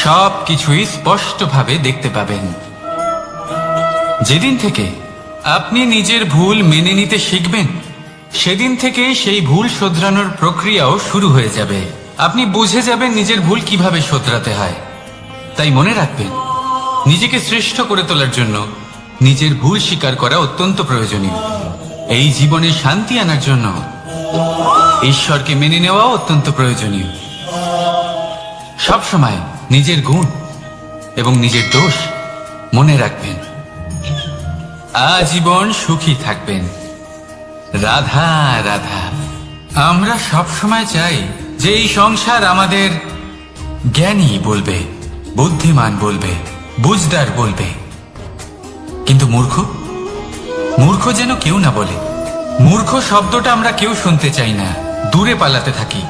সবকিছুই স্পষ্টভাবে দেখতে পাবেন। যেদিন থেকে আপনি নিজের ভুল মেনে নিতে শিখবেন, সেদিন থেকে সেই ভুল শোধরানোর প্রক্রিয়াও শুরু হয়ে যাবে। আপনি বুঝে যাবেন নিজের ভুল কিভাবে শোধরাতে হয়। তাই মনে রাখবেন, নিজেকে শ্রেষ্ঠ করে তোলার জন্য নিজের ভুল স্বীকার করা অত্যন্ত প্রয়োজনীয়। এই জীবনে শান্তি আনার জন্য ঈশ্বরকে মেনে নেওয়া অত্যন্ত প্রয়োজনীয়। সবসময় নিজের গুণ এবং নিজের দোষ মনে রাখবেন। আজীবন সুখী থাকবেন। রাধা রাধা। আমরা সবসময় চাই যে এই সংসার আমাদের জ্ঞানী বলবে, বুদ্ধিমান বলবে, বুঝদার বলবে, কিন্তু মূর্খ যেন কেউ না বলে। মূর্খ শব্দটা আমরা কেউ শুনতে চাই না, দূরে পালাতে থাকি।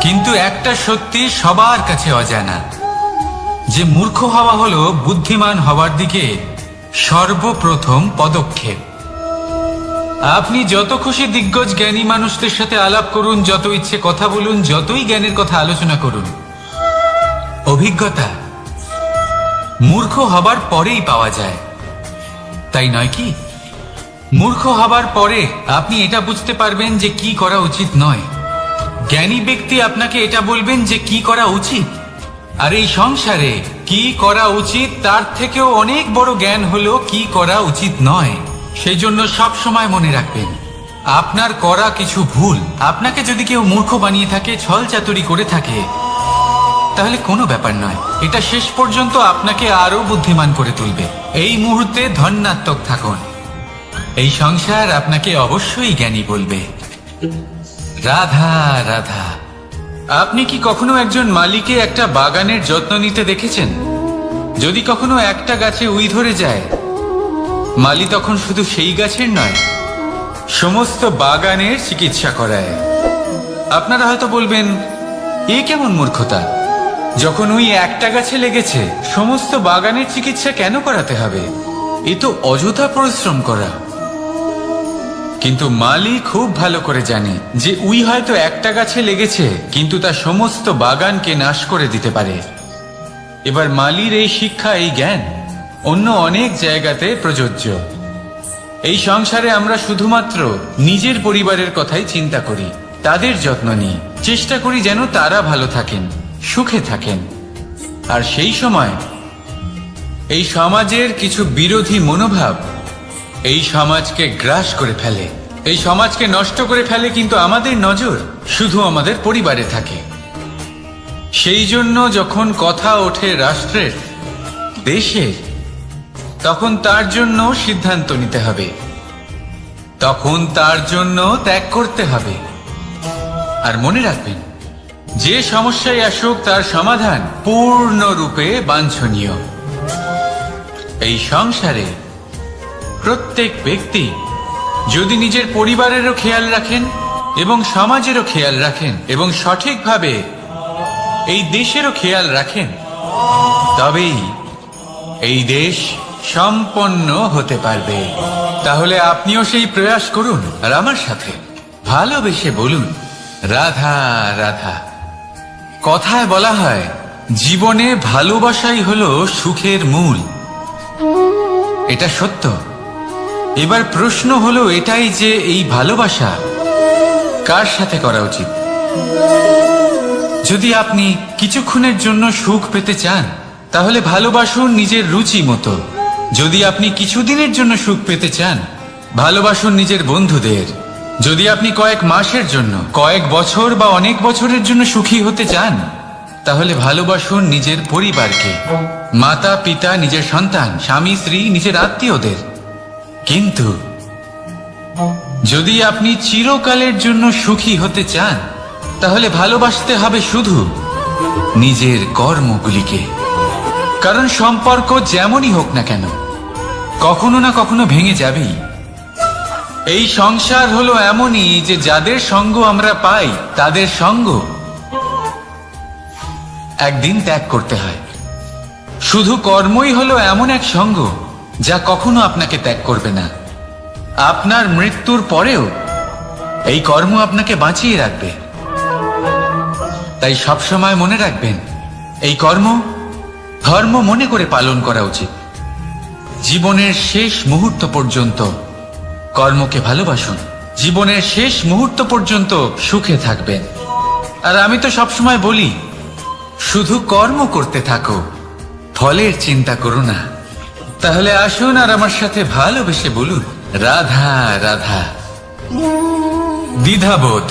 কিন্তু একটা সত্যি সবার কাছে অজানা, যে মূর্খ হওয়া হলো বুদ্ধিমান হওয়ার দিকে সর্বপ্রথম পদক্ষেপ। আপনি যত খুশি দিগ্গজ জ্ঞানী মানুষদের সাথে আলাপ করুন, যত ইচ্ছে কথা বলুন, যতই জ্ঞানের কথা আলোচনা করুন, অভিজ্ঞতা মূর্খ হবার পরেই পাওয়া যায়, তাই নয় কি? মূর্খ হবার পরে আপনি এটা বুঝতে পারবেন যে কি করা উচিত নয়। জ্ঞানী ব্যক্তি আপনাকে এটা বলবেন যে কি করা উচিত। আর এই সংসারে কি করা উচিত তার থেকেও অনেক বড় জ্ঞান হলো কি করা উচিত নয়। সেই জন্য সব সময় মনে রাখবেন, আপনার করা কিছু ভুল, আপনাকে যদি কেউ মূর্খ বানিয়ে থাকে, ছল চাতুরি করে থাকে, তাহলে কোনো ব্যাপার নয়। এটা শেষ পর্যন্ত আপনাকে আরো বুদ্ধিমান করে তুলবে। এই মুহূর্তে ধন্যাত্মক থাকুন। এই সংসার আপনাকে অবশ্যই জ্ঞানী বলবে। রাধা রাধা। আপনি কি কখনো একজন মালিকে একটা বাগানের যত্ন নিতে দেখেছেন? যদি কখনো একটা গাছে উই ধরে যায়, মালি তখন শুধু সেই গাছের নয়, সমস্ত বাগানের চিকিৎসা করায়। আপনারা হয়তো বলবেন, এ কেমন মূর্খতা? যখন উই একটা গাছে লেগেছে, সমস্ত বাগানের চিকিৎসা কেন করাতে হবে? এ তো অযথা পরিশ্রম করা। কিন্তু মালি খুব ভালো করে জানে যে উই হয়তো একটা গাছে লেগেছে, কিন্তু তা সমস্ত বাগানকে নাশ করে দিতে পারে। এবার মালির এই শিক্ষা, এই জ্ঞান অন্য অনেক জায়গাতে প্রযোজ্য। এই সংসারে আমরা শুধুমাত্র নিজের পরিবারের কথাই চিন্তা করি, তাদের যত্ন নিই, চেষ্টা করি যেন তারা ভালো থাকেন, সুখে থাকেন। আর সেই সময় এই সমাজের কিছু বিরোধী মনোভাব এই সমাজকে গ্রাস করে ফেলে, এই সমাজকে নষ্ট করে ফেলে। কিন্তু আমাদের নজর শুধু আমাদের পরিবারে থাকে। সেই জন্য যখন কথা ওঠে রাষ্ট্রের, দেশের, তখন তার জন্য সিদ্ধান্ত নিতে হবে, তখন তার জন্য ত্যাগ করতে হবে। আর মনে রাখবেন, যে সমস্যায় আসুক তার সমাধান পূর্ণরূপে বাঞ্ছনীয়। এই সংসারে প্রত্যেক ব্যক্তি যদি নিজের পরিবারেরও খেয়াল রাখেন এবং সমাজেরও খেয়াল রাখেন এবং সঠিকভাবে এই দেশেরও খেয়াল রাখেন, তবেই এই দেশ সম্পন্ন হতে পারবে। তাহলে আপনিও সেই প্রয়াস করুন আর আমার সাথে ভালোবেসে বলুন, রাধা রাধা। কথায় বলা হয়, জীবনে ভালোবাসাই হলো সুখের মূল। এটা সত্য। এবার প্রশ্ন হলো এটাই যে এই ভালোবাসা কার সাথে করা উচিত। যদি আপনি কিছুক্ষণের জন্য সুখ পেতে চান, তাহলে ভালোবাসুন নিজের রুচি মতো। যদি আপনি কিছুদিনের জন্য সুখ পেতে চান, ভালোবাসুন নিজের বন্ধুদের। যদি আপনি কয়েক মাসের জন্য, কয়েক বছর বা অনেক বছরের জন্য সুখী হতে চান, তাহলে ভালোবাসুন নিজের পরিবারকে, মাতা পিতা, নিজের সন্তান, স্বামী স্ত্রী, নিজের আত্মীয়দের। কিন্তু যদি আপনি চিরকালের জন্য সুখী হতে চান, তাহলে ভালোবাসতে হবে শুধু নিজের কর্মগুলিকে। কারণ সম্পর্ক যেমনই হোক না কেন, কখনো না কখনো ভেঙে যাবেই। এই সংসার হলো এমনই যে যাদের সঙ্গ আমরা পাই, তাদের সঙ্গ একদিন ত্যাগ করতে হয়। শুধু কর্মই হলো এমন এক সঙ্গ যা কখনো আপনাকে ত্যাগ করবে না। আপনার মৃত্যুর পরেও এই কর্ম আপনাকে বাঁচিয়ে রাখবে। তাই সবসময় মনে রাখবেন, এই কর্ম ধর্ম মনে করে পালন করা উচিত। জীবনের শেষ মুহূর্ত পর্যন্ত কর্মকে ভালোবাসুন, জীবনের শেষ মুহূর্ত পর্যন্ত সুখে থাকবেন। আর আমি তো সবসময় বলি, শুধু কর্ম করতে থাকো, ফলের চিন্তা করো না। তাহলে আসুন আর আমার সাথে ভালোবেসে বলুন, রাধা রাধা। দ্বিধাবোধ।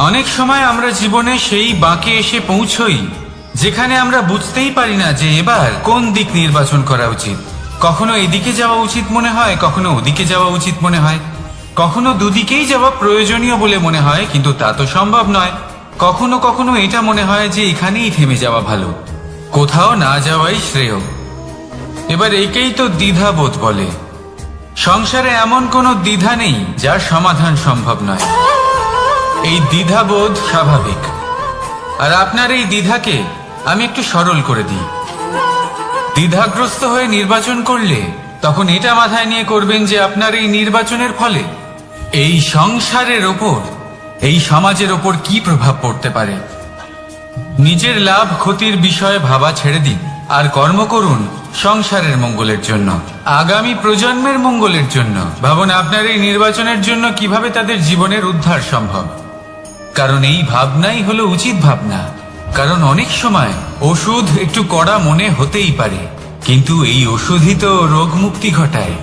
অনেক সময় আমরা জীবনে সেই বাঁকে এসে পৌঁছই যেখানে আমরা বুঝতেই পারি না যে এবার কোন দিক নির্বাচন করা উচিত। কখনো এদিকে যাওয়া উচিত মনে হয়, কখনো ওদিকে যাওয়া উচিত মনে হয়, কখনো দুদিকেই যাওয়া প্রয়োজনীয় বলে মনে হয়, কিন্তু তা তো সম্ভব নয়। কখনো কখনো এটা মনে হয় যে এখানেই থেমে যাওয়া ভালো, কোথাও না যাওয়াই শ্রেয়। এবার একেই তো দ্বিধাবোধ বলে। সংসারে এমন কোনো দ্বিধা নেই যার সমাধান সম্ভব নয়। এই দ্বিধাবোধ স্বাভাবিক। আর আপনার এই দ্বিধাকে আমি একটু সরল করে দিই। দ্বিধাগ্রস্ত হয়ে নির্বাচন করলে তখন এটা মাথায় নিয়ে করবেন যে আপনার এই নির্বাচনের ফলে এই সংসারের ওপর, এই সমাজের ওপর কি প্রভাব পড়তে পারে। নিজের লাভ ক্ষতির বিষয়ে ভাবা ছেড়ে দিন আর কর্ম করুন সংসারের মঙ্গলের জন্য, আগামী প্রজন্মের মঙ্গলের জন্য। ভাবুন আপনার এই নির্বাচনের জন্য কিভাবে তাদের জীবনের উদ্ধার সম্ভব। কারণ এই ভাবনাই হলো উচিত ভাবনা। কারণ অনেক সময় ওষুধ একটু কড়া মনে হতেই পারে, কিন্তু এই ওষুধই তো রোগ মুক্তি ঘটায়।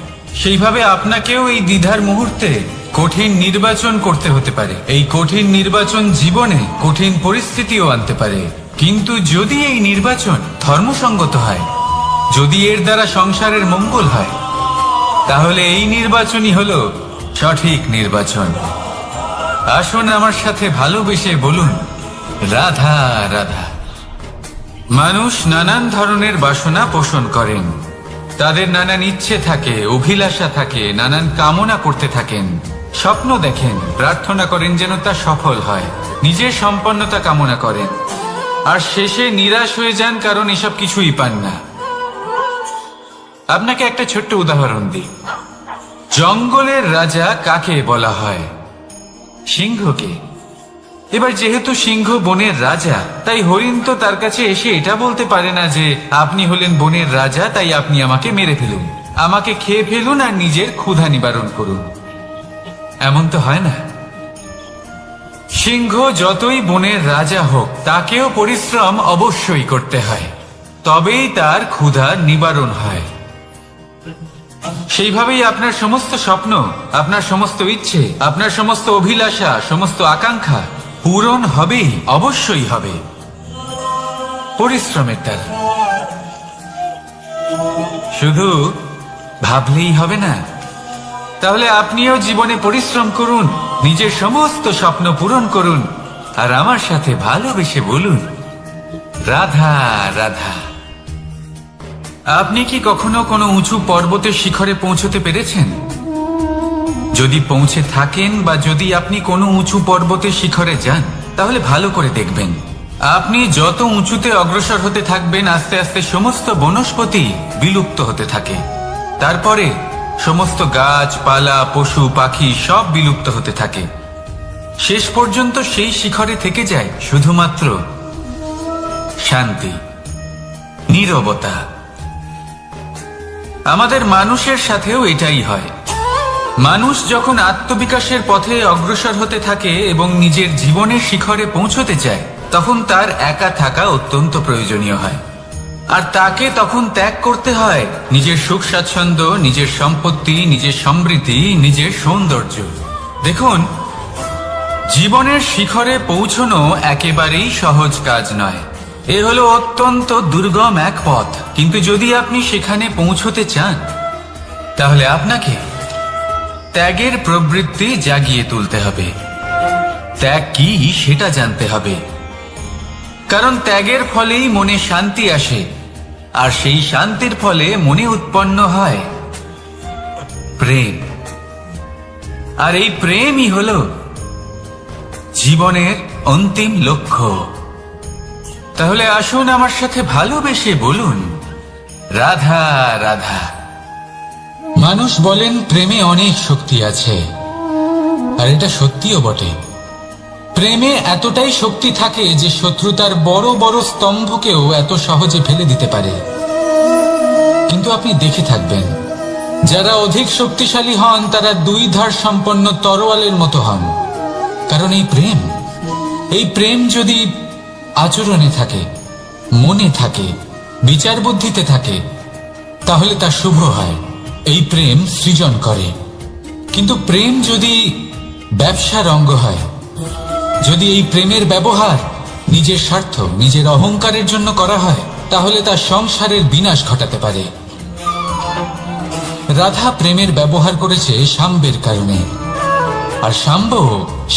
সেইভাবে আপনাকেও এই দ্বিধার মুহূর্তে কঠিন নির্বাচন করতে হতে পারে। এই কঠিন নির্বাচন জীবনে কঠিন পরিস্থিতিও আনতে পারে, কিন্তু যদি এই নির্বাচন ধর্মসঙ্গত হয়, যদি এর দ্বারা সংসারের মঙ্গল হয়, তাহলে এই নির্বাচনই হলো সঠিক নির্বাচন। আসুন আমার সাথে ভালোবেসে বলুন, রাধা রাধা। মানুষ নানান ধরনের বাসনা পোষণ করেন, তাদের নানান ইচ্ছে থাকে, অভিলাষা থাকে, নানান কামনা করতে থাকেন, স্বপ্ন দেখেন, প্রার্থনা করেন যেন তা সফল হয়, নিজের সম্পন্নতা কামনা করেন, আর শেষে নিরাশ হয়ে যান কারণ এসব কিছুই পান না। আপনাকে একটা ছোট্ট উদাহরণ দিই। জঙ্গলের রাজা কাকে বলা হয়? সিংহকে। এবার যেহেতু সিংহ বনের রাজা, তাই হরিণ তো তার কাছে এসে এটা বলতে পারে না যে আপনি হলেন বনের রাজা, তাই আপনি আমাকে মেরে ফেলুন, আমাকে খেয়ে ফেলুন আর নিজের ক্ষুধা নিবারণ করুন। এমন তো হয় না। সিংহ যতই বনের রাজা হোক, তাকেও পরিশ্রম অবশ্যই করতে হয়, তবেই তার ক্ষুধা নিবারণ হয়। সেইভাবেই আপনার সমস্ত স্বপ্ন, আপনার সমস্ত ইচ্ছে, আপনার সমস্ত অভিলাষা, সমস্ত আকাঙ্ক্ষা পূরণ হবেই, অবশ্যই হবে, পরিশ্রমের দ্বারা। শুধু ভাবলেই হবে না। তাহলে আপনিও জীবনে পরিশ্রম করুন, নিজের সমস্ত স্বপ্ন পূরণ করুন, আর আমার সাথে ভালোবেসে বলুন, রাধা রাধা। আপনি কি কখনো কোনো উঁচু পর্বতের শিখরে পৌঁছতে পেরেছেন? যদি পৌঁছে থাকেন বা যদি আপনি কোনো উঁচু পর্বতের শিখরে যান, তাহলে ভালো করে দেখবেন, আপনি যত উঁচুতে অগ্রসর হতে থাকবেন, আস্তে আস্তে সমস্ত বনস্পতি বিলুপ্ত হতে থাকে। তারপরে সমস্ত গাছপালা, পশু পাখি সব বিলুপ্ত হতে থাকে। শেষ পর্যন্ত সেই শিখরে থেকে যায় শুধুমাত্র শান্তি, নীরবতা। আমাদের মানুষের সাথেও এটাই হয়। মানুষ যখন আত্মবিকাশের পথে অগ্রসর হতে থাকে এবং নিজের জীবনের শিখরে পৌঁছতে চায়, তখন তার একা থাকা অত্যন্ত প্রয়োজনীয় হয়। আর তাকে তখন ত্যাগ করতে হয় নিজের সুখ স্বাচ্ছন্দ্য, নিজের সম্পত্তি, নিজের সমৃদ্ধি, নিজের সৌন্দর্য। দেখুন, জীবনের শিখরে পৌঁছনো একেবারেই সহজ কাজ নয়। এ হলো অত্যন্ত দুর্গম এক পথ। কিন্তু যদি আপনি সেখানে পৌঁছতে চান, তাহলে আপনাকে ত্যাগের প্রবৃত্তি জাগিয়ে তুলতে হবে। ত্যাগ কি সেটা জানতে হবে, কারণ ত্যাগের ফলেই মনে শান্তি আসে, আর সেই শান্তির ফলে মনে উৎপন্ন হয় প্রেম। আর এই প্রেমই হলো জীবনের অন্তিম লক্ষ্য। তাহলে আসুন আমার সাথে ভালোবেসে বলুন, রাধা রাধা। মানুষ বলেন প্রেমে অনেক শক্তি আছে, আর এটা সত্যিও বটে। প্রেমে এতটাই শক্তি থাকে যে শত্রুতার বড় বড় স্তম্ভকেও এত সহজে ফেলে দিতে পারে। কিন্তু আপনি দেখে থাকবেন, যারা অধিক শক্তিশালী হন তারা দুই ধার সম্পন্ন তরোয়ালের মতো হন। কারণ এই প্রেম যদি আচরণে থাকে, মনে থাকে, বিচার বুদ্ধিতে থাকে, তাহলে তা শুভ হয়। এই প্রেম সৃজন করে। কিন্তু প্রেম যদি ব্যবসার অঙ্গ হয়, যদি এই প্রেমের ব্যবহার নিজের স্বার্থ, নিজের অহংকারের জন্য করা হয়, তাহলে তা সংসারের বিনাশ ঘটাতে পারে। রাধা প্রেমের ব্যবহার করেছে শাম্বের কারণে, আর শাম্ব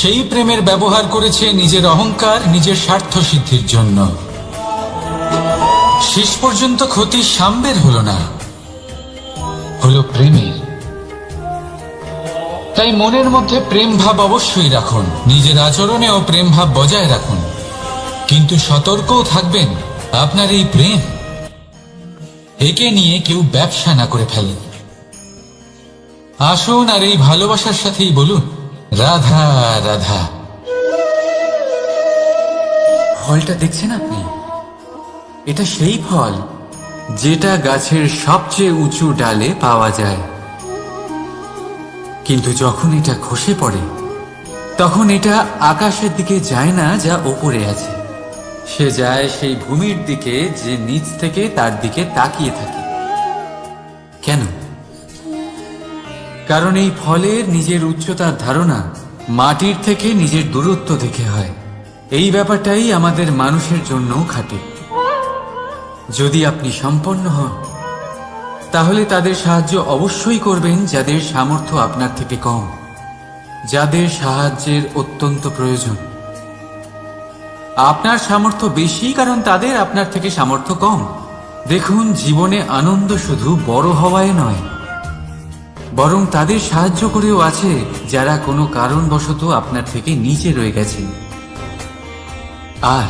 সেই প্রেমের ব্যবহার করেছে নিজের অহংকার, নিজের স্বার্থ সিদ্ধির জন্য। শেষ পর্যন্ত ক্ষতি শাম্বের হলো না, হলো প্রেমের। তাই মনের মধ্যে প্রেম ভাব অবশ্যই রাখুন, নিজের আচরণেও প্রেম ভাব বজায় রাখুন, কিন্তু সতর্কও থাকবেন আপনার এই প্রেম একে নিয়ে কেউ ব্যবসা না করে ফেলে। আসুন আর এই ভালোবাসার সাথেই বলুন, রাধা রাধা। ফলটা দেখছেন আপনি? এটা সেই ফল যেটা গাছের সবচেয়ে উঁচু ডালে পাওয়া যায়, কিন্তু যখন এটা খসে পড়ে তখন এটা আকাশের দিকে যায় না যা ওপরে আছে, সে যায় সেই ভূমির দিকে যে নিচ থেকে তার দিকে তাকিয়ে থাকে। কেন? কারণ এই ফলের নিজের উচ্চতার ধারণা মাটির থেকে নিজের দূরত্ব দেখে হয়। এই ব্যাপারটাই আমাদের মানুষের জন্যও খাটে। যদি আপনি সম্পন্ন হন, তাহলে তাদের সাহায্য অবশ্যই করবেন যাদের সামর্থ্য আপনার থেকে কম, যাদের সাহায্যের অত্যন্ত প্রয়োজন। আপনার সামর্থ্য বেশি কারণ তাদের আপনার থেকে সামর্থ্য কম। দেখুন, জীবনে আনন্দ শুধু বড় হওয়ায় নয়, বরং তাদের সাহায্য করেও আছে যারা কোনো কারণবশত আপনার থেকে নিচে রয়ে গেছেন। আর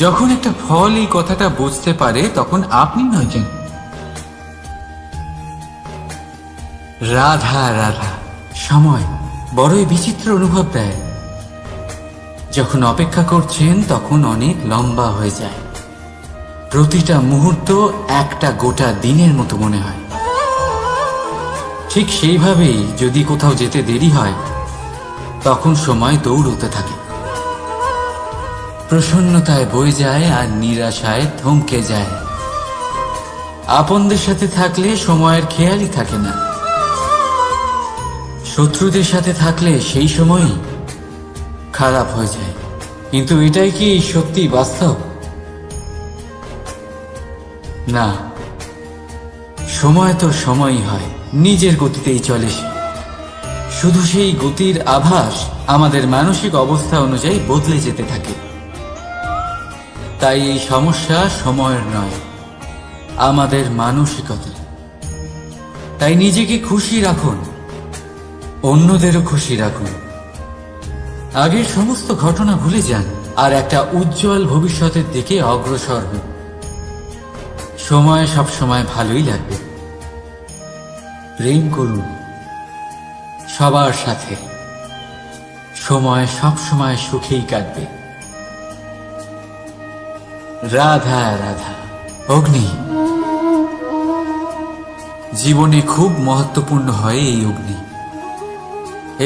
যখন একটা ফল এই কথাটা বুঝতে পারে, তখন আপনি নয় কেন, রাধা রাধা। সময় বড়ই বিচিত্র অনুভব দেয়। যখন অপেক্ষা করছেন তখন অনেক লম্বা হয়ে যায়। প্রতিটা মুহূর্ত একটা গোটা দিনের মতো মনে হয়। ঠিক সেইভাবেই যদি কোথাও যেতে দেরি হয়, তখন সময় দৌড়তে থাকে। প্রসন্নতায় বয়ে যায় আর নিরাশায় থমকে যায়। আপনদের সাথে থাকলে সময়ের খেয়ালই থাকে না, শত্রুদের সাথে থাকলে সেই সময়ই খারাপ হয়ে যায়। কিন্তু এটাই কি সত্যি বাস্তব? না, সময় তো সময়ই হয়, নিজের গতিতেই চলে সে। শুধু সেই গতির আভাস আমাদের মানসিক অবস্থা অনুযায়ী বদলে যেতে থাকে। তাই এই সমস্যা সময়ের নয়, আমাদের মানসিকতা। তাই নিজেকে খুশি রাখুন, অন্যদেরও খুশি রাখুন। আগের সমস্ত ঘটনা ভুলে যান আর একটা উজ্জ্বল ভবিষ্যতের দিকে অগ্রসর হন। সময় সবসময় ভালোই লাগবে। প্রেম করুন সবার সাথে, সময় সবসময় সুখেই কাটবে। রাধা রাধা। অগ্নি জীবনে খুব মহত্বপূর্ণ হয়।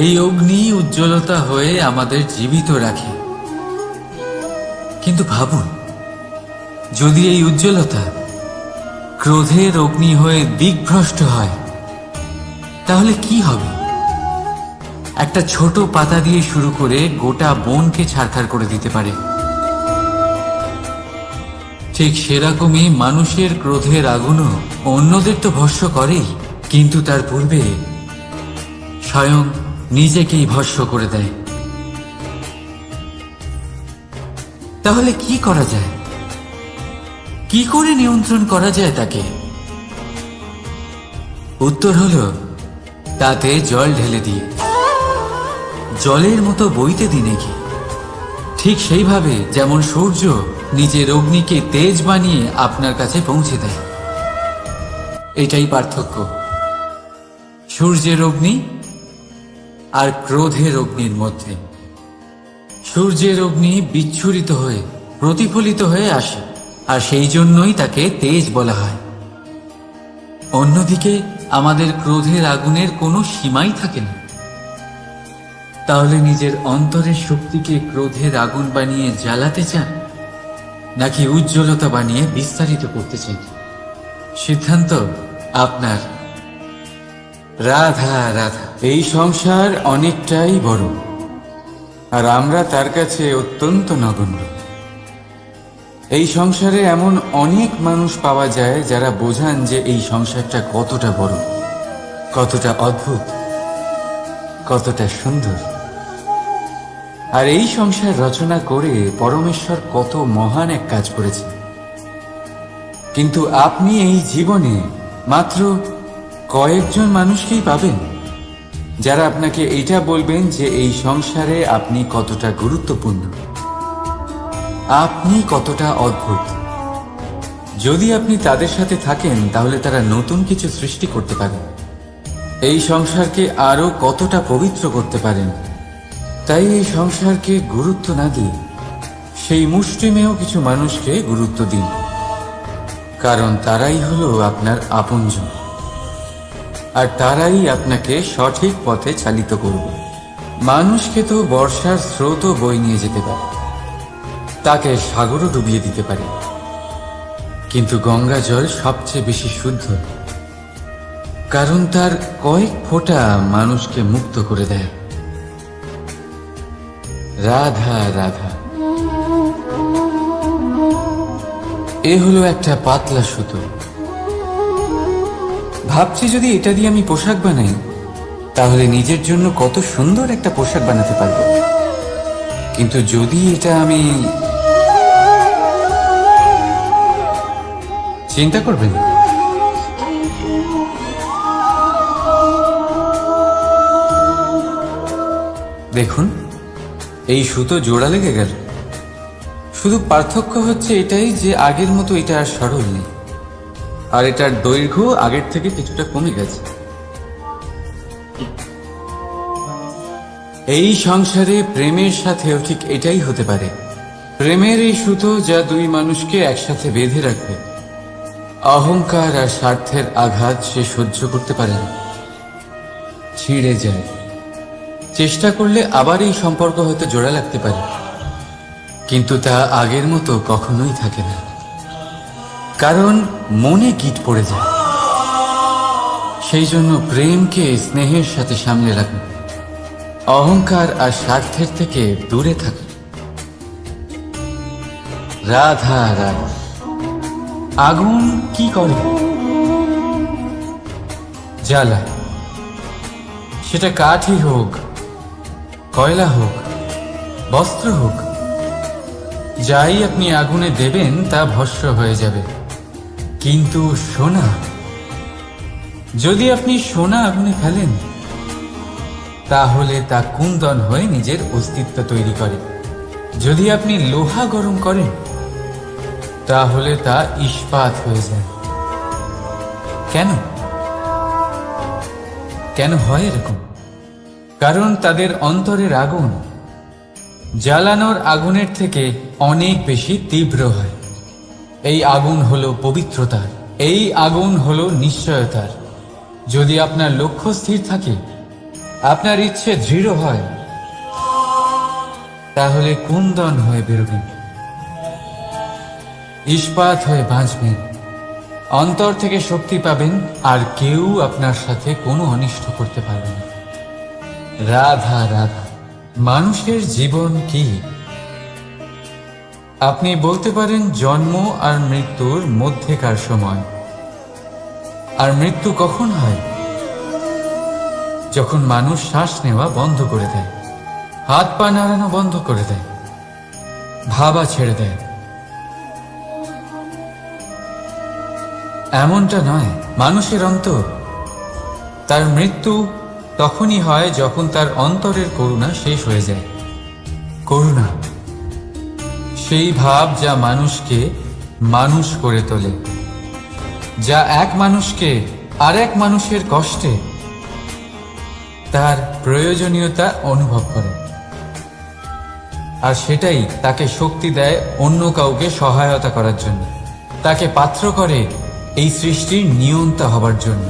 এই অগ্নি উজ্জ্বলতা হয়ে আমাদের জীবিত রাখে। কিন্তু ভাবুন, যদি এই উজ্জ্বলতা ক্রোধের অগ্নি হয়ে দিকভ্রষ্ট হয়, তাহলে কি হবে? একটা ছোট পাতা দিয়ে শুরু করে গোটা বনকে ছারখার করে দিতে পারে। ঠিক সেরকমই মানুষের ক্রোধের আগুনও অন্যদের তো ভস্ম করেই, কিন্তু তার পূর্বে স্বয়ং নিজেকেই ভস্ম করে দেয়। তাহলে কি করা যায়? কি করে নিয়ন্ত্রণ করা যায় তাকে? উত্তর হলো, তাতে জল ঢেলে দিয়ে, জলের মতো বইতে দিন কি। ঠিক সেইভাবে যেমন সূর্য নিজের অগ্নিকে তেজ বানিয়ে আপনার কাছে পৌঁছে দেয়। এটাই পার্থক্য। সূর্যের অগ্নি আর ক্রোধের অগ্নির মধ্যে। সূর্যের অগ্নি বিচ্ছুরিত হয়ে প্রতিফলিত হয়ে আসে, আর সেই জন্যই তাকে তেজ বলা হয়। অন্যদিকে আমাদের ক্রোধের আগুনের কোনো সীমাই থাকে না। তাহলে নিজের অন্তরের শক্তিকে ক্রোধের আগুন বানিয়ে জ্বালাতে চান, নাকি উজ্জ্বলতা বানিয়ে বিস্তারিত করতে চান? সিদ্ধান্ত আপনার। রাধা রাধা। এই সংসার অনেকটাই বড়, আর আমরা তার কাছে অত্যন্ত নগণ্য। এই সংসারে এমন অনেক মানুষ পাওয়া যায় যারা বোঝান যে এই সংসারটা কতটা বড়, কতটা অদ্ভুত, কতটা সুন্দর। আর এই সংসার রচনা করে পরমেশ্বর কত মহান এক কাজ করেছে। কিন্তু আপনি এই জীবনে মাত্র কয়েকজন মানুষকেই পাবেন যারা আপনাকে এইটা বলবেন যে এই সংসারে আপনি কতটা গুরুত্বপূর্ণ, আপনি কতটা অদ্ভুত। যদি আপনি তাদের সাথে থাকেন তাহলে তারা নতুন কিছু সৃষ্টি করতে পারেন, এই সংসারকে আরো কতটা পবিত্র করতে পারেন। তাই এই সংসারকে গুরুত্ব না দিয়ে সেই মুষ্টিমেয় কিছু মানুষকে গুরুত্ব দিন, কারণ তারাই হলো আপনার আপনজন, আর তারাই আপনাকে সঠিক পথে চালিত করবে। মানুষকে তো বর্ষার স্রোতও বই নিয়ে যেতে পারে, তাকে সাগরও ডুবিয়ে দিতে পারে, কিন্তু গঙ্গা জল সবচেয়ে বেশি শুদ্ধ, কারণ তার কয়েক ফোঁটা মানুষকে মুক্ত করে দেয়। রাধা রাধা। এ হলো একটা পাতলা সুতো। ভাবছি যদি এটা দিয়ে আমি পোশাক বানাই তাহলে নিজের জন্য কত সুন্দর একটা পোশাক বানাতে পারবো। কিন্তু যদি এটা আমি, চিন্তা করবেন, দেখুন এই সুতো জোড়া লেগে গেল। শুধু পার্থক্য হচ্ছে এটাই যে আগের মতো এটা আর সরল নেই, আর এটার দৈর্ঘ্য আগের থেকে কিছুটা কমে গেছে। এই সংসারে প্রেমের সাথেও ঠিক এটাই হতে পারে। প্রেমের এই সুতো যা দুই মানুষকে একসাথে বেঁধে রাখবে। অহংকার আর স্বার্থের আঘাত সে সহ্য করতে পারে না, ছিঁড়ে যায়। চেষ্টা করলে আবার এই সম্পর্ক হয়তো জোড়া লাগতে পারে, কিন্তু তা আগের মতো কখনোই থাকে না, কারণ মনে গিট পড়ে যায়। সেই জন্য প্রেমকে স্নেহের সাথে সামনে রাখুন, অহংকার আর স্বার্থের থেকে দূরে থাকুন। রাধা রাধা। আগুন কি করে? জ্বালায়। সেটা কাঠই হোক, কয়লা হোক, বস্ত্র হোক, যাই আপনি আগুনে দেবেন তা ভস্ম হয়ে যাবে। কিন্তু সোনা, যদি আপনি সোনা আগুনে ফেলেন তাহলে তা কুন্দন হয়ে নিজের অস্তিত্ব তৈরি করে। যদি আপনি লোহা গরম করেন তাহলে তা ইস্পাত হয়ে যায়। কেন? কেন হয় এরকম? কারণ তাদের অন্তরের আগুন জ্বালানোর আগুনের থেকে অনেক বেশি তীব্র হয়। এই আগুন হলো পবিত্রতার, এই আগুন হলো নিশ্চয়তার। যদি আপনার লক্ষ্য স্থির থাকে, আপনার ইচ্ছে দৃঢ় হয়, তাহলে কুন্দন হয়ে বেরোবেন, ইস্পাত হয়ে বাঁচবেন, অন্তর থেকে শক্তি পাবেন, আর কেউ আপনার সাথে কোনো অনিষ্ট করতে পারবে না। রাধা রাধা। মানুষের জীবন কি? আপনি বলতে পারেন জন্ম আর মৃত্যুর মধ্যেকার সময়। আর মৃত্যু কখন হয়? যখন মানুষ শ্বাস নেওয়া বন্ধ করে দেয়, হাত পা নাড়ানো বন্ধ করে দেয়, ভাবা ছেড়ে দেয়। এমনটা নয়, মানুষের অন্তর, তার মৃত্যু তখনই হয় যখন তার অন্তরের করুণা শেষ হয়ে যায়। করুণা সেই ভাব যা মানুষকে মানুষ করে তোলে, যা এক মানুষকে আর এক মানুষের কষ্টে তার প্রয়োজনীয়তা অনুভব করে, আর সেটাই তাকে শক্তি দেয় অন্য কাউকে সহায়তা করার জন্য, তাকে পাত্র করে এই সৃষ্টির নিয়ন্তা হবার জন্য।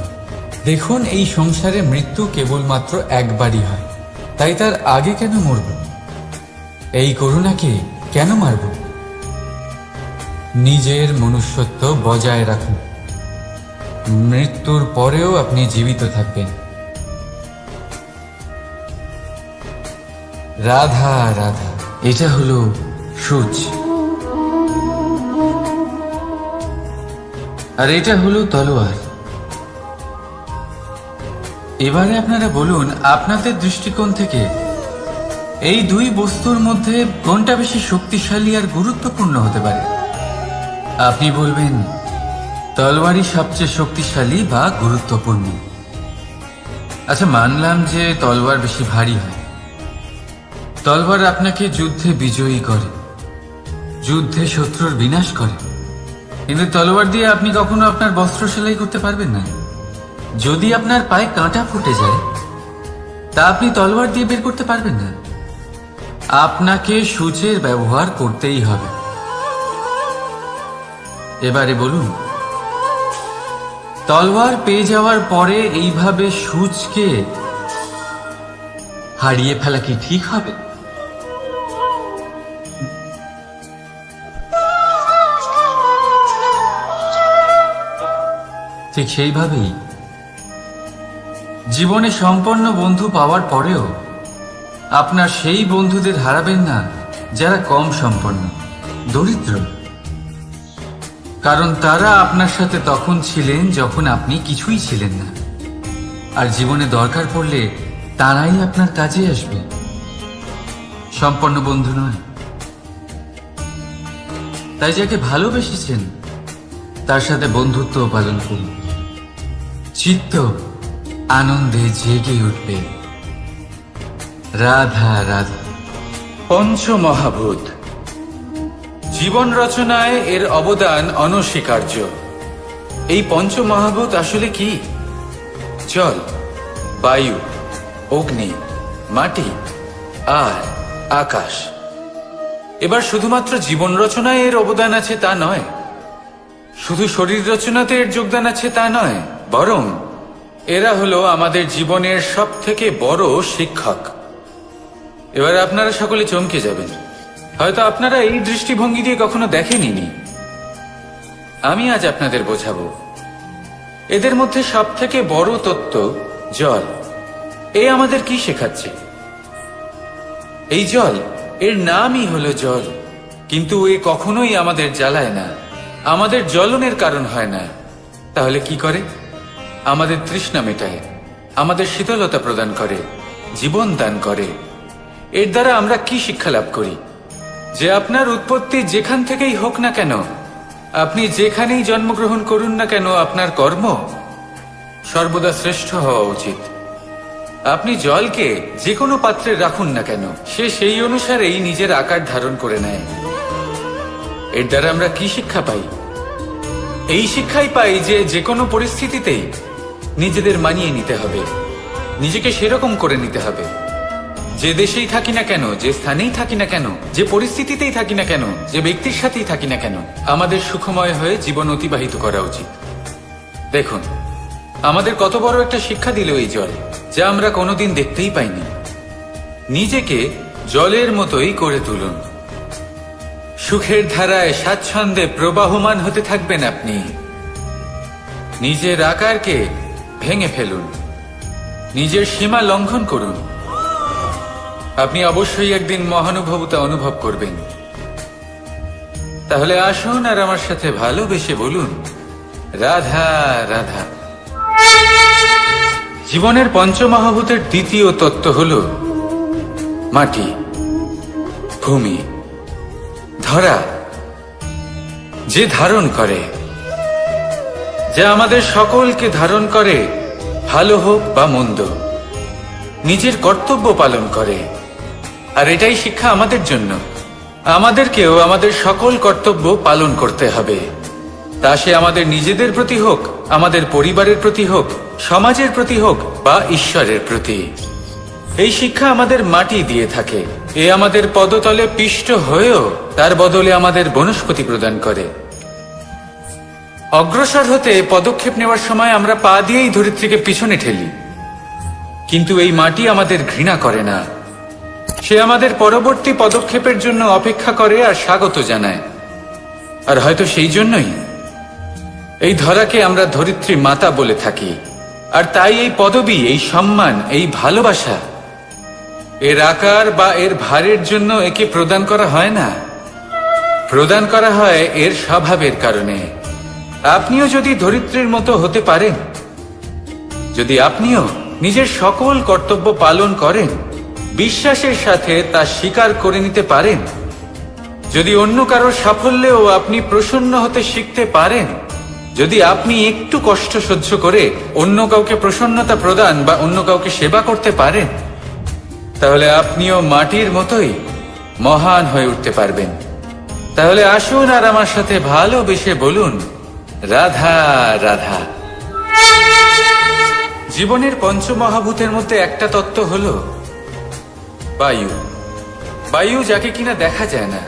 দেখুন, এই সংসারে মৃত্যু কেবলমাত্র একবারই হয়, তাই তার আগে কেন মরব? এই করুণাকে কেন মারব? নিজের মনুষ্যত্ব বজায় রাখুন, মৃত্যুর পরেও আপনি জীবিত থাকবেন। রাধা রাধা। এটা হলো সূচ, আর এটা হলো তলোয়ার। এবারে আপনারা বলুন, আপনাদের দৃষ্টিকোণ থেকে এই দুই বস্তুর মধ্যে কোনটা বেশি শক্তিশালী আর গুরুত্বপূর্ণ হতে পারে? আপনি বলবেন তলোয়ারই সবচেয়ে শক্তিশালী বা গুরুত্বপূর্ণ। আচ্ছা, মানলাম যে তলোয়ার বেশি ভারী হয়। তলোয়ার আপনাকে যুদ্ধে বিজয়ী করে, যুদ্ধে শত্রুর বিনাশ করে, কিন্তু তলোয়ার দিয়ে আপনি কখনো আপনার বস্ত্র সেলাই করতে পারবেন না। যদি আপনার পায়ে কাঁটা ফুটে যায়, তা আপনি তলোয়ার দিয়ে বের করতে পারবেন না। আপনাকে সূচের ব্যবহার করতেই হবে। এবারে বলুন, তলোয়ার পেয়ে যাওয়ার পরে এইভাবে সূচকে হারিয়ে ফেলা কি ঠিক হবে? ঠিক সেইভাবেই জীবনে সম্পন্ন বন্ধু পাওয়ার পরেও আপনার সেই বন্ধুদের হারাবেন না যারা কম সম্পন্ন, দরিদ্র। কারণ তারা আপনার সাথে তখন ছিলেন যখন আপনি কিছুই ছিলেন না, আর জীবনে দরকার পড়লে তারাই আপনার কাজে আসবে, সম্পন্ন বন্ধু নয়। তাই যাকে ভালোবেসেছেন তার সাথে বন্ধুত্ব পালন করুন, চিত্ত আনন্দে জেগে উঠবে। রাধা রাধা। পঞ্চমহাভূত জীবন রচনায় এর অবদান অনস্বীকার্য। এই পঞ্চমহাভূত আসলে কি? জল, বায়ু, অগ্নি, মাটি আর আকাশ। এবার শুধুমাত্র জীবন রচনায় এর অবদান আছে তা নয়, শুধু শরীর রচনাতে এর যোগদান আছে তা নয়, বরং এরা হলো আমাদের জীবনের সব থেকে বড় শিক্ষক। এবার আপনারা সকলে চমকে যাবেন, হয়তো আপনারা এই দৃষ্টিভঙ্গি দিয়ে কখনো দেখেননি। আমি আজ আপনাদের বোঝাবো। এদের মধ্যে সব থেকে বড় তত্ত্ব জল। এ আমাদের কি শেখাচ্ছে? এই জল, এর নামই হলো জল, কিন্তু এ কখনোই আমাদের জ্বালায় না, আমাদের জ্বলনের কারণ হয় না। তাহলে কি করে? আমাদের তৃষ্ণা মেটায়, আমাদের শীতলতা প্রদান করে, জীবন দান করে। এর দ্বারা আমরা কি শিক্ষা লাভ করি? যে আপনার উৎপত্তি যেখান থেকেই হোক না কেন, আপনি যেখানেই জন্মগ্রহণ করুন না কেন, আপনার কর্ম সর্বদা শ্রেষ্ঠ হওয়া উচিত। আপনি জলকে যে কোনো পাত্রে রাখুন না কেন, সে সেই অনুসারেই নিজের আকার ধারণ করে নেয়। এর দ্বারা আমরা কি শিক্ষা পাই? এই শিক্ষাই পাই যে যে কোনো পরিস্থিতিতেই নিজেদের মানিয়ে নিতে হবে, নিজেকে সেরকম করে নিতে হবে। যে দেশেই থাকি না কেন, যে স্থানেই থাকি না কেন, যে পরিস্থিতিতেই থাকি না কেন, যে ব্যক্তির সাথেই থাকি না কেন, আমাদের সুখময় হয়ে জীবন অতিবাহিত করা উচিত। দেখুন, আমাদের কত বড় একটা শিক্ষা দিল এই জল, যা আমরা কোনোদিন দেখতেই পাইনি। নিজেকে জলের মতোই করে তুলুন, সুখের ধারায় স্বাচ্ছন্দ্যে প্রবাহমান হতে থাকবেন আপনি। নিজের আকারকে ভেঙে ফেলুন, নিজের সীমা লঙ্ঘন করুন। আপনি অবশ্যই একদিন মহানুভবতা অনুভব করবেন। তাহলে আসুন আর আমার সাথে ভালোবেসে বলুন, রাধা রাধা। জীবনের পঞ্চমহাভূতের দ্বিতীয় তত্ত্ব হল মাটি, ভূমি, ধরা, যে ধারণ করে, যা আমাদের সকলকে ধারণ করে, ভালো হোক বা মন্দ, নিজের কর্তব্য পালন করে। আর এটাই শিক্ষা আমাদের জন্য। আমাদেরকেও আমাদের সকল কর্তব্য পালন করতে হবে, তা সে আমাদের নিজেদের প্রতি হোক, আমাদের পরিবারের প্রতি হোক, সমাজের প্রতি হোক বা ঈশ্বরের প্রতি। এই শিক্ষা আমাদের মাটি দিয়ে থাকে, এ আমাদের পদতলে পিষ্ট হয়েও তার বদলে আমাদের বনস্পতি প্রদান করে। অগ্রসর হতে পদক্ষেপ নেওয়ার সময় আমরা পা দিয়েই ধরিত্রীকে পিছনে ঠেলি, কিন্তু এই মাটি আমাদের ঘৃণা করে না। সে আমাদের পরবর্তী পদক্ষেপের জন্য অপেক্ষা করে আর স্বাগত জানায়। আর হয়তো সেই জন্যই এই ধরাকে আমরা ধরিত্রী মাতা বলে থাকি। আর তাই এই পদবী, এই সম্মান, এই ভালোবাসা, এর আকার বা এর ভারের জন্য একে প্রদান করা হয় না, প্রদান করা হয় এর স্বভাবের কারণে। আপনিও যদি ধরিত্রীর মতো হতে পারেন, যদি আপনিও নিজের সকল কর্তব্য পালন করেন, বিশ্বাসের সাথে তা স্বীকার করে নিতে পারেন, যদি অন্য কারোর সাফল্যেও আপনি প্রসন্ন হতে শিখতে পারেন, যদি আপনি একটু কষ্ট সহ্য করে অন্য কাউকে প্রসন্নতা প্রদান বা অন্য কাউকে সেবা করতে পারেন, তাহলে আপনিও মাটির মতোই মহান হয়ে উঠতে পারবেন। তাহলে আসুন আর আমার সাথে ভালোবেসে বলুন, রাধা রাধা। জীবনের পঞ্চমহাভূতের মধ্যে একটা তত্ত্ব হলো বায়ু। বায়ু যাকে কিনা দেখা যায় না,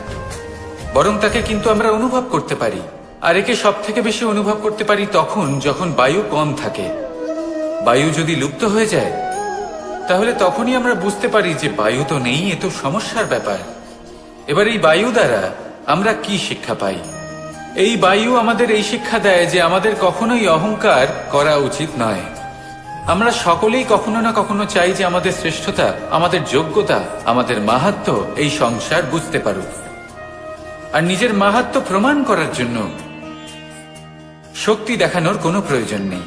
বরং তাকে কিন্তু আমরা অনুভব করতে পারি। আর একে সব থেকে বেশি অনুভব করতে পারি তখন যখন বায়ু কম থাকে। বায়ু যদি লুপ্ত হয়ে যায়, তাহলে তখনই আমরা বুঝতে পারি যে বায়ু তো নেই, এ তো সমস্যার ব্যাপার। এবার এই বায়ু দ্বারা আমরা কি শিক্ষা পাই? এই বায়ু আমাদের এই শিক্ষা দেয় যে আমাদের কখনোই অহংকার করা উচিত নয়। আমরা সকলেই কখনো না কখনো চাই যে আমাদের শ্রেষ্ঠতা, আমাদের যোগ্যতা, আমাদের মাহাত্ম্য এই সংসার বুঝতে পারুক। আর নিজের মাহাত্ম্য প্রমাণ করার জন্য শক্তি দেখানোর কোনো প্রয়োজন নেই।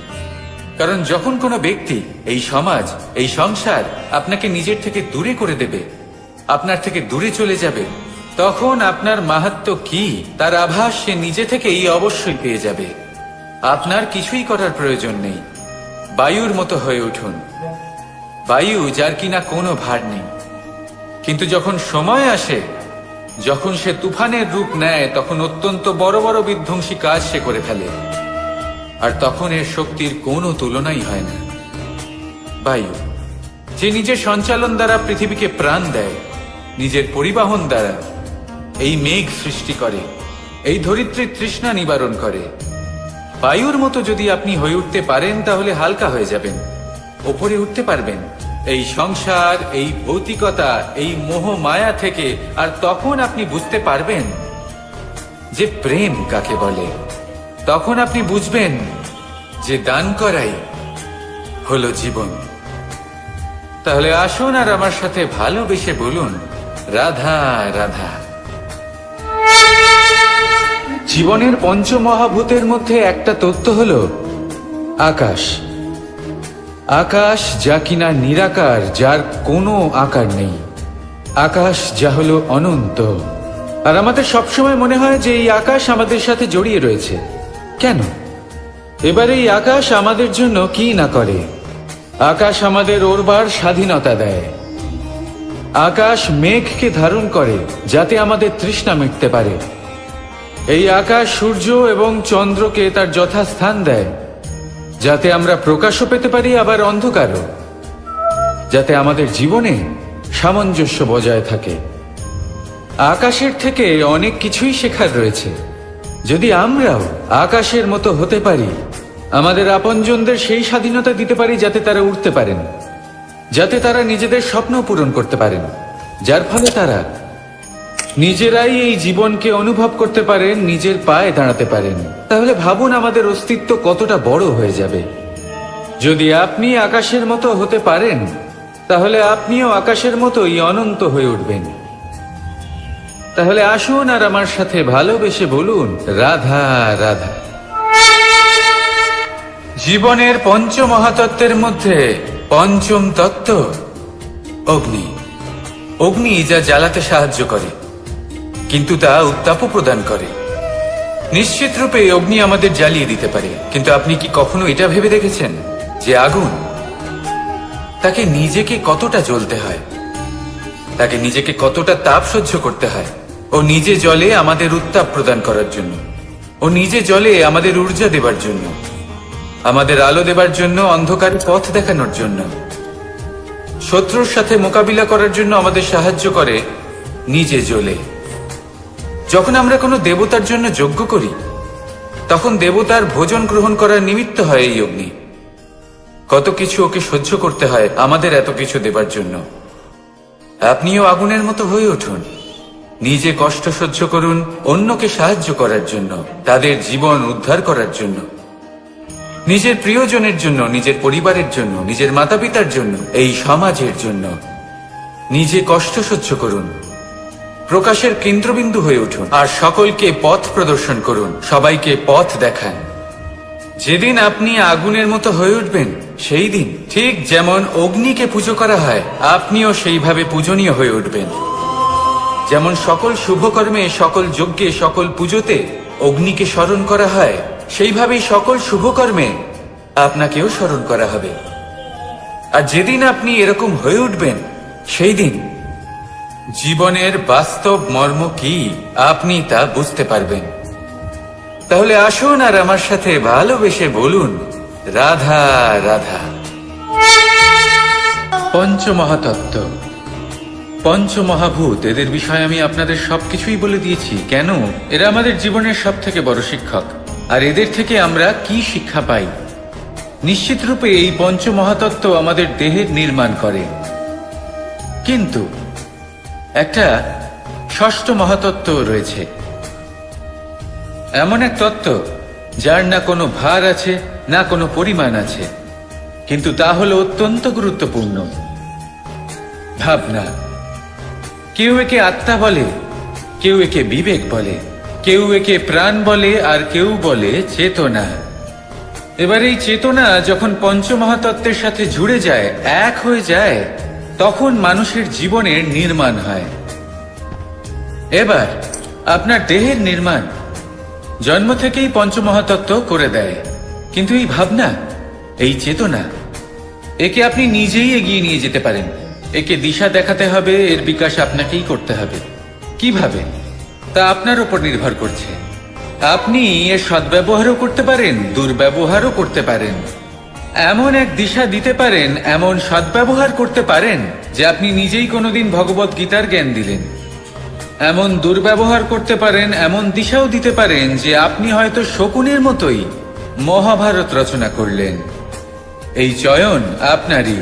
কারণ যখন কোনো ব্যক্তি, এই সমাজ, এই সংসার আপনাকে নিজের থেকে দূরে করে দেবে, আপনার থেকে দূরে চলে যাবে, তখন আপনার মাহাত্ম্য কি তার আভাস সে নিজে থেকেই অবশ্যই পেয়ে যাবে। আপনার কিছুই করার প্রয়োজন নেই। বায়ুর মতো হয়ে উঠুন, বায়ু যার কিনা কোনো ভার নেই। কিন্তু যখন সময় আসে, যখন সে তুফানের রূপ নেয়, তখন অত্যন্ত বড় বড় বিধ্বংসী কাজ সে করে ফেলে। আর তখন এর শক্তির কোনো তুলনাই হয় না। বায়ু যে নিজের সঞ্চালন দ্বারা পৃথিবীকে প্রাণ দেয়, নিজের পরিবহন দ্বারা এই মেঘ সৃষ্টি করে, এই ধরিত্রীর তৃষ্ণা নিবারণ করে। বায়ুর মতো যদি আপনি হয়ে উঠতে পারেন, তাহলে হালকা হয়ে যাবেন, ওপরে উঠতে পারবেন এই সংসার, এই ভৌতিকতা, এই মোহ মায়া থেকে। আর তখন আপনি বুঝতে পারবেন যে প্রেম কাকে বলে। তখন আপনি বুঝবেন যে দান করাই হলো জীবন। তাহলে আসুন আর আমার সাথে ভালোবেসে বলুন, রাধা রাধা। জীবনের পঞ্চমহাভূতের মধ্যে একটা তত্ত্ব হলো আকাশ। আকাশ যা কিনা নিরাকার, যার কোনো আকার নেই। আকাশ যা হলো অনন্ত। আর আমাদের সবসময় মনে হয় যে এই আকাশ আমাদের সাথে জড়িয়ে রয়েছে। কেন? এবার এই আকাশ আমাদের জন্য কি না করে। আকাশ আমাদের ওড়বার স্বাধীনতা দেয়। আকাশ মেঘকে ধারণ করে যাতে আমাদের তৃষ্ণা মিটতে পারে। এই আকাশ সূর্য এবং চন্দ্রকে তার যথাস্থান দেয়, যাতে আমরা প্রকাশও পেতে পারি, আবার অন্ধকারও, যাতে আমাদের জীবনে সামঞ্জস্য বজায় থাকে। আকাশের থেকে অনেক কিছুই শেখার রয়েছে। যদি আমরাও আকাশের মতো হতে পারি, আমাদের আপনজনদের সেই স্বাধীনতা দিতে পারি যাতে তারা উঠতে পারেন, যাতে তারা নিজেদের স্বপ্ন পূরণ করতে পারেন, যার ফলে তারা নিজেরাই এই জীবনকে অনুভব করতে পারেন, নিজের পায়ে দাঁড়াতে পারেন, তাহলে ভাবুন আমাদের অস্তিত্ব কতটা বড় হয়ে যাবে। যদি আপনি আকাশের মতো হতে পারেন, তাহলে আপনিও আকাশের মতোই অনন্ত হয়ে উঠবেন। তাহলে আসুন আর আমার সাথে ভালোবেসে বলুন, রাধা রাধা। জীবনের পঞ্চমহাতত্ত্বের মধ্যে পঞ্চম তত্ত্ব অগ্নি। অগ্নি যা জ্বালাতে সাহায্য করে, কিন্তু তা উত্তাপও প্রদান করে। নিশ্চিত রূপে অগ্নি আমাদের জ্বালিয়ে দিতে পারে, কিন্তু আপনি কি কখনো এটা ভেবে দেখেছেন যে আগুন, তাকে নিজেকে কতটা জ্বলতে হয়, তাকে নিজেকে কতটা তাপ সহ্য করতে হয়। ও নিজে জ্বলে আমাদের উত্তাপ প্রদান করার জন্য, ও নিজে জ্বলে আমাদের ঊর্জা দেবার জন্য, আমাদের আলো দেবার জন্য, অন্ধকার পথ দেখানোর জন্য। শত্রুর সাথে মোকাবিলা করার জন্য আমাদের সাহায্য করে নিজে জ্বলে। যখন আমরা কোনো দেবতার জন্য যজ্ঞ করি তখন দেবতার ভোজন গ্রহণ করার নিমিত্ত হয় এই অগ্নি। কত কিছু ওকে সহ্য করতে হয় আমাদের এত কিছু দেবার জন্য। আপনিও আগুনের মতো হয়ে উঠুন, নিজে কষ্ট সহ্য করুন অন্যকে সাহায্য করার জন্য, তাদের জীবন উদ্ধার করার জন্য, নিজের প্রিয়জনের জন্য, নিজের পরিবারের জন্য, নিজের মাতা পিতার জন্য, এই সমাজের জন্য। নিজে কষ্ট সহ্য করুন, প্রকাশের কেন্দ্রবিন্দু হয়ে উঠুন, আর সকলকে পথ প্রদর্শন করুন, সবাইকে পথ দেখান। যেদিন আপনি আগুনের মতো হয়ে উঠবেন সেই দিন ঠিক যেমন অগ্নিকে পুজো করা হয় আপনিও সেইভাবে পূজনীয় হয়ে উঠবেন। যেমন সকল শুভকর্মে, সকল যজ্ঞে, সকল পুজোতে অগ্নিকে স্মরণ করা হয়, সেইভাবেই সকল শুভকর্মে আপনাকেও স্মরণ করা হবে। আর যেদিন আপনি এরকম হয়ে উঠবেন সেই দিন জীবনের বাস্তব মর্ম কি আপনি তা বুঝতে পারবেন। তাহলে আসুন আর আমার সাথে ভালোবেসে বলুন, রাধা রাধা। পঞ্চমহাতত্ত্ব, পঞ্চমহাভূত, এদের বিষয়ে আমি আপনাদের সবকিছুই বলে দিয়েছি। কেন? এরা আমাদের জীবনের সব থেকে বড় শিক্ষক। আর এদের থেকে আমরা কি শিক্ষা পাই? নিশ্চিত রূপে এই পঞ্চমহাতত্ত্ব আমাদের দেহের নির্মাণ করে, কিন্তু একটা ষষ্ঠ মহাতত্ত্ব রয়েছে, এমন এক তত্ত্ব যার না কোনো ভার আছে না কোনো পরিমাণ আছে, কিন্তু তা হলো অত্যন্ত গুরুত্বপূর্ণ, ভাবনা। কেউ একে আত্মা বলে, কেউ একে বিবেক বলে, কেউ একে প্রাণ বলে, আর কেউ বলে চেতনা। এবার এই চেতনা যখন পঞ্চমহাতত্ত্বের সাথে জুড়ে যায়, এক হয়ে যায়, তখন মানুষের জীবনের নির্মাণ হয়। এবার আপনার দেহের নির্মাণ জন্ম থেকেই পঞ্চমহাতত্ত্ব করে দেয়, কিন্তু এই ভাবনা, এই চেতনা, একে আপনি নিজেই এগিয়ে নিয়ে যেতে পারেন। একে দিশা দেখাতে হবে, এর বিকাশ আপনাকেই করতে হবে। কিভাবে? তা আপনার উপর নির্ভর করছে। আপনি এর সদ্ব্যবহারও করতে পারেন, দুর্ব্যবহারও করতে পারেন। এমন এক দিশা দিতে পারেন, এমন সদ্ব্যবহার করতে পারেন যে আপনি নিজেই কোনোদিন ভগবত গীতার জ্ঞান দিলেন। এমন দুর্ব্যবহার করতে পারেন, এমন দিশাও দিতে পারেন যে আপনি হয়তো শকুনের মতোই মহাভারত রচনা করলেন। এই চয়ন আপনারই।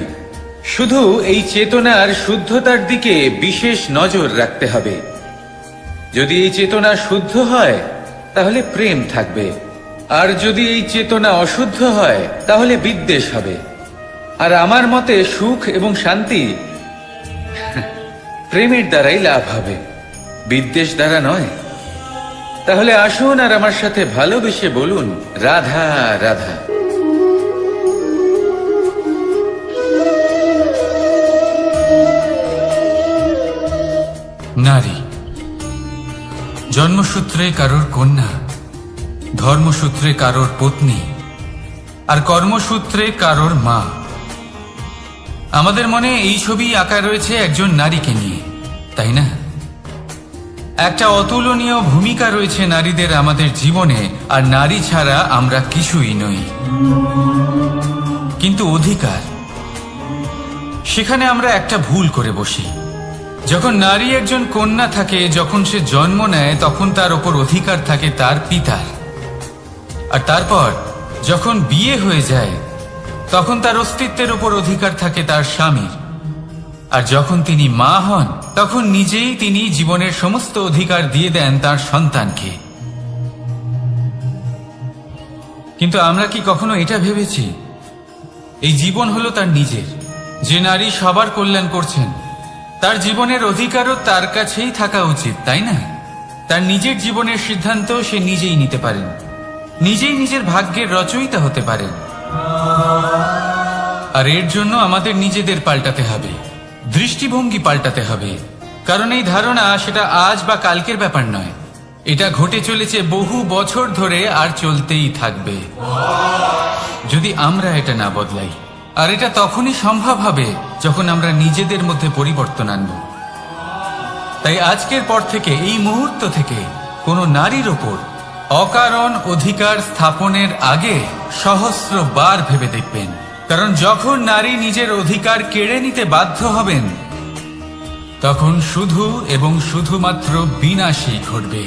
শুধু এই চেতনার শুদ্ধতার দিকে বিশেষ নজর রাখতে হবে। যদি এই চেতনা শুদ্ধ হয় তাহলে প্রেম থাকবে, আর যদি এই চেতনা অশুদ্ধ হয় তাহলে বিদ্বেষ হবে। আর আমার মতে সুখ এবং শান্তি প্রেমের দ্বারাই লাভ হবে, বিদ্বেষ দ্বারা নয়। তাহলে আসুন আর আমার সাথে ভালোবেসে বলুন, রাধা রাধা। নারী জন্মসূত্রে কারোর কন্যা, ধর্মসূত্রে কারোর পত্নী, আর কর্মসূত্রে কারোর মা। আমাদের মনে এই ছবি আঁকা রয়েছে একজন নারীকে নিয়ে, তাই না? একটা অতুলনীয় ভূমিকা রয়েছে নারীদের আমাদের জীবনে, আর নারী ছাড়া আমরা কিছুই নই। কিন্তু অধিকার, সেখানে আমরা একটা ভুল করে বসি। যখন নারী একজন কন্যা থাকে, যখন সে জন্ম নেয়, তখন তার ওপর অধিকার থাকে তার পিতার। আর তারপর যখন বিয়ে হয়ে যায় তখন তার অস্তিত্বের ওপর অধিকার থাকে তার স্বামীর। আর যখন তিনি মা হন তখন নিজেই তিনি জীবনের সমস্ত অধিকার দিয়ে দেন তার সন্তানকে। কিন্তু আমরা কি কখনো এটা ভেবেছি এই জীবন হলো তার নিজের? যে নারী সবার কল্যাণ করছেন, তার জীবনের অধিকারও তার কাছেই থাকা উচিত, তাই না? তার নিজের জীবনের সিদ্ধান্ত সে নিজেই নিতে পারেন, নিজেই নিজের ভাগ্যের রচয়িতা হতে পারেন। আর এর জন্য আমাদের নিজেদের পাল্টাতে হবে, দৃষ্টিভঙ্গি পাল্টাতে হবে। কারণ এই ধারণা সেটা আজ বা কালকের ব্যাপার নয়, এটা ঘটে চলেছে বহু বছর ধরে, আর চলতেই থাকবে যদি আমরা এটা না বদলাই। আর এটা তখনই সম্ভব হবে যখন আমরা নিজেদের মধ্যে পরিবর্তন আনব। তাই আজকের পর থেকে, এই মুহূর্ত থেকে, কোনো নারীর ওপর অকারণ অধিকার স্থাপনের আগে সহস্রবার ভেবে দেখবেন। কারণ যখন নারী নিজের অধিকার কেড়ে নিতে বাধ্য হবেন, তখন শুধু এবং শুধুমাত্র বিনাশই ঘটবে।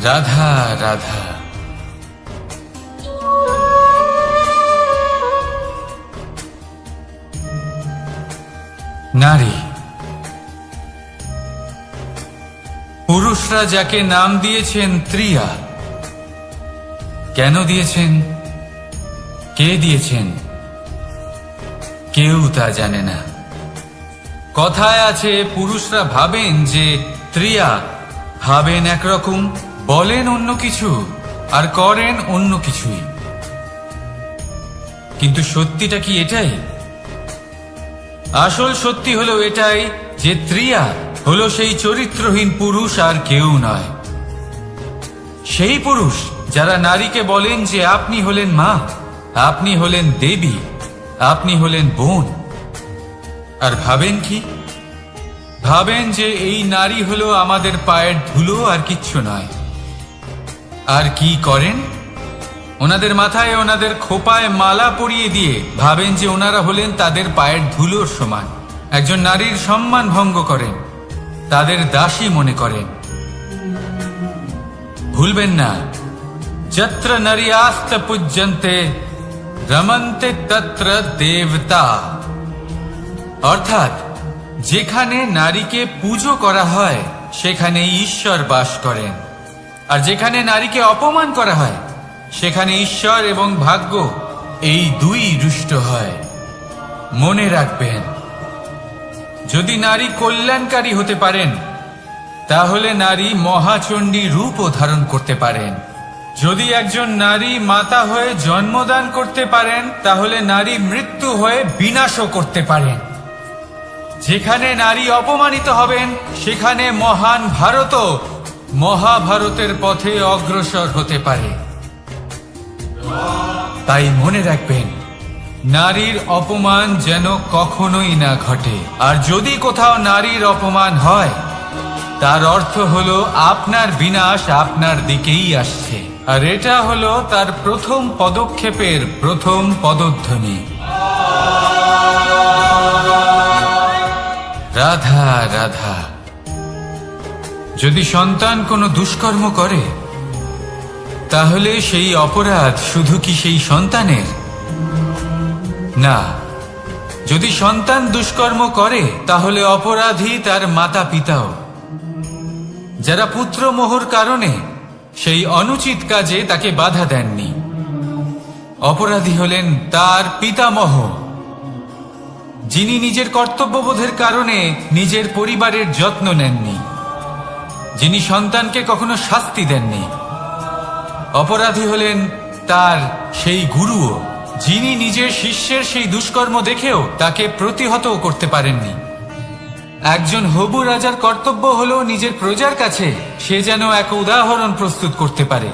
রাধা রাধা। নারী, পুরুষরা যাকে নাম দিয়েছেন ত্রিয়া, কেন দিয়েছেন, কে দিয়েছেন, কেউ তা জানে না। কথায় আছে, পুরুষরা ভাবেন যে ত্রিয়া, ভাবেন একরকম, বলেন অন্য কিছু, আর করেন অন্য কিছুই। কিন্তু সত্যিটা কি এটাই? আসল সত্যি হলো এটাই যে ত্রিয়া হলো সেই চরিত্রহীন পুরুষ, আর কেউ নয়। সেই পুরুষ যারা নারীকে বলেন যে আপনি হলেন মা, আপনি হলেন দেবী, আপনি হলেন বোন। আর ভাবেন কি? ভাবেন যে এই নারী হলো আমাদের পায়ের ধুলো, আর কিচ্ছু নয়। আর কি করেন? ওনাদের মাথায়, ওনাদের খোপায় মালা পরিয়ে দিয়ে ভাবেন যে ওনারা হলেন তাদের পায়ের ধুলোর সমান। একজন নারীর সম্মান ভঙ্গ করেন, তাদের দাসী মনে করেন। ভুলবেন না, যত্র নারীয়াস্ত পূজ্যন্তে রমন্তে তত্র দেবতা। অর্থাৎ যেখানে নারীকে পুজো করা হয়, সেখানে ঈশ্বর বাস করেন। আর যেখানে নারীকে অপমান করা হয়, সেখানে ঈশ্বর এবং ভাগ্য এই দুই রুষ্ট হয়। মনে রাখবেন, যদি নারী কল্যাণকারী হতে পারেন, তাহলে নারী মহাচণ্ডী রূপও ধারণ করতে পারেন। যদি একজন নারী মাতা হয়ে জন্মদান করতে পারেন, তাহলে নারী মৃত্যু হয়ে বিনাশও করতে পারেন। যেখানে নারী অপমানিত হবেন, সেখানে মহান ভারতও মহাভারতের পথে অগ্রসর হতে পারে। তাই মনে রাখবেন, নারীর অপমান যেন কখনোই না ঘটে। আর যদি কোথাও নারীর অপমান হয়, তার অর্থ হলো আপনার বিনাশ আপনার দিকেই আসছে। আর এটা হলো তার প্রথম পদক্ষেপের প্রথম পদধ্বনি। রাধা রাধা। যদি সন্তান কোনো দুষ্কর্ম করে, তাহলে সেই অপরাধ শুধু কি সেই সন্তানের? না, যদি সন্তান দুষ্কর্ম করে, তাহলে অপরাধী তার মাতা পিতাও, যারা পুত্রমোহর কারণে সেই অনুচিত কাজে তাকে বাধা দেননি। অপরাধী হলেন তার পিতামহ, যিনি নিজের কর্তব্যবোধের কারণে নিজের পরিবারের যত্ন নেননি, যিনি সন্তানকে কখনো শাস্তি দেননি। অপরাধী হলেন তার সেই গুরুও, যিনি নিজের শিষ্যের সেই দুষ্কর্ম দেখেও তাকে প্রতিহত করতে পারেননি। একজন হবু রাজার কর্তব্য হলো নিজের প্রজার কাছে সে যেন এক উদাহরণ প্রস্তুত করতে পারে।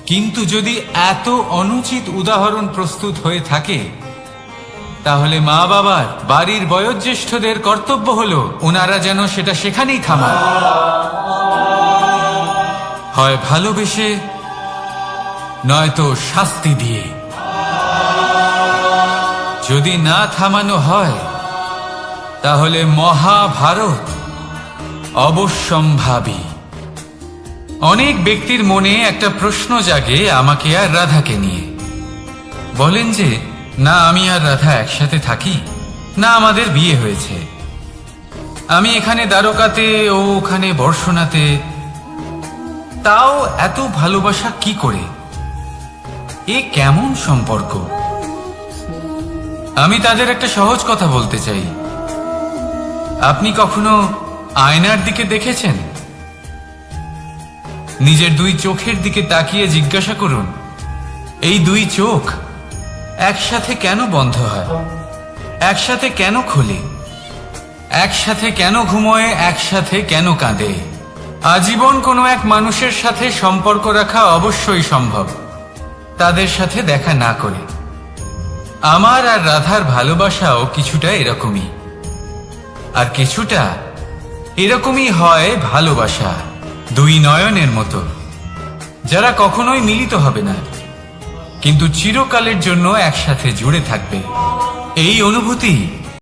কিন্তু যদি এত অনুচিত উদাহরণ প্রস্তুত হয়ে থাকে, তাহলে মা বাবার, বাড়ির বয়োজ্যেষ্ঠদের কর্তব্য হলো ওনারা যেন সেটা সেখানেই থামান, হয় ভালোবেসে, নয়তো শাস্তি দিয়ে। যদি না থামানো হয়, তাহলে মহাভারত অবশ্যম্ভাবী। অনেক ব্যক্তির মনে একটা প্রশ্ন জাগে আমাকে আর রাধাকে নিয়ে। বলেন যে, না আমি আর রাধা একসাথে থাকি, না আমাদের বিয়ে হয়েছে, আমি এখানে দ্বারকাতে, ও ওখানে বর্ষণাতে, তাও এত ভালোবাসা কি করে? এ কেমন সম্পর্ক? আমি তাদের একটা সহজ কথা বলতে চাই। আপনি কখনো আয়নার দিকে দেখেছেন? নিজের দুই চোখের দিকে তাকিয়ে জিজ্ঞাসা করুন, এই দুই চোখ একসাথে কেন বন্ধ হয়, একসাথে কেন খোলে, একসাথে কেন ঘুমোয়, একসাথে কেন কাঁদে? আজীবন কোনো এক মানুষের সাথে সম্পর্ক রাখা অবশ্যই সম্ভব, তাদের সাথে দেখা না করে। আমার আর রাধার ভালোবাসাও কিছুটা এরকমই, আর কিছুটা এরকমই হয় ভালোবাসা দুই নয়নের মতো, যারা কখনোই মিলিত হবে না, কিন্তু চিরকালের জন্য একসাথে জুড়ে থাকবে। এই অনুভূতি